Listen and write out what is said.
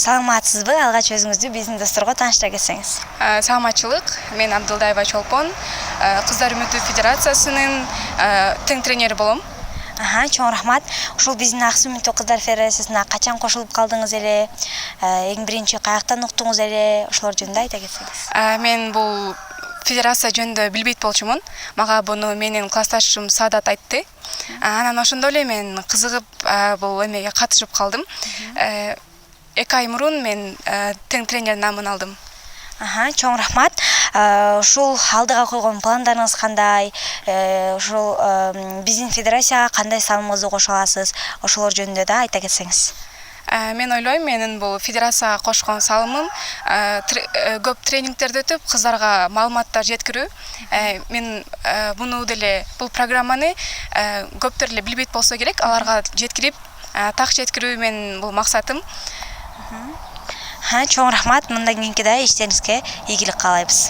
Саламатсызбы? Алгач өзүңүздү биздин досторго тааныштыра кетсеңиз. Саламатчылык. Мен Абдылдаева Чолпон, Кыздар үмүтү федерациясынын тең тренери болом. Чоң рахмат. Ушул биздин Ак Суу үмүттүү кыздар федерациясына качан кошулуп калдыңыз эле? Эң биринчи каяктан уктуңуз эле? Ошолор жөнүндө айта кетсеңиз. Мен бул федерация жөнүндө билбейт болчумун. Мага буну менин классташым Саадат айтты. Анан ошондо эле мен кызыгып бул эмеге катышып калдым. 2 ай мурун мен тең тренер наамын алдым. Чоң рахмат. Ушул алдыга койгон пландарыңыз кандай? Ушул биздин федерацияга кандай салымыңызды кошо аласыз? Ошолор жөнүндө да айта кетсеңиз. Мен ойлойм, менин бул федерацияга кошкон салымым көп тренингтерди өтүп, кыздарга маалыматтар жеткирүү. Мен буну деле бул программаны көптөр эле билбейт болсо керек, аларга жеткирип, так жеткирүү менин бул максатым. Чоң рахмат. Мындан кийинки да иштериңизге ийгилик каалайбыз.